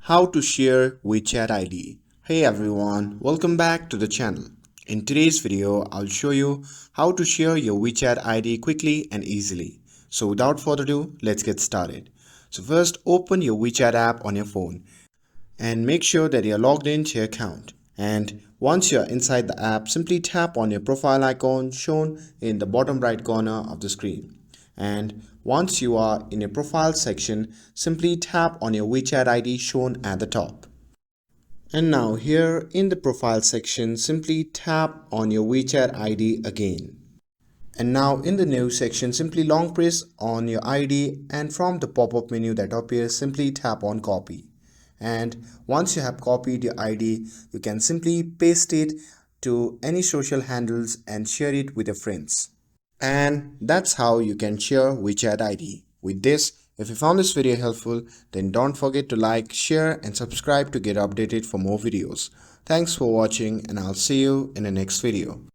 How to share WeChat ID. Hey everyone, welcome back to the channel. In today's video, I'll show you how to share your WeChat ID quickly and easily. So without further ado, let's get started. So first, open your WeChat app on your phone and make sure that you're logged into your account. And once you're inside the app, simply tap on your profile icon shown in the bottom right corner of the screen. And once you are in your profile section, simply tap on your WeChat ID shown at the top. And now here in the profile section, simply tap on your WeChat ID again. And now in the new section, simply long press on your ID, and from the pop-up menu that appears, simply tap on copy. And once you have copied your ID, you can simply paste it to any social handles and share it with your friends. And that's how you can share WeChat ID. With this, if you found this video helpful, then don't forget to like, share and subscribe to get updated for more videos. Thanks for watching, and I'll see you in the next video.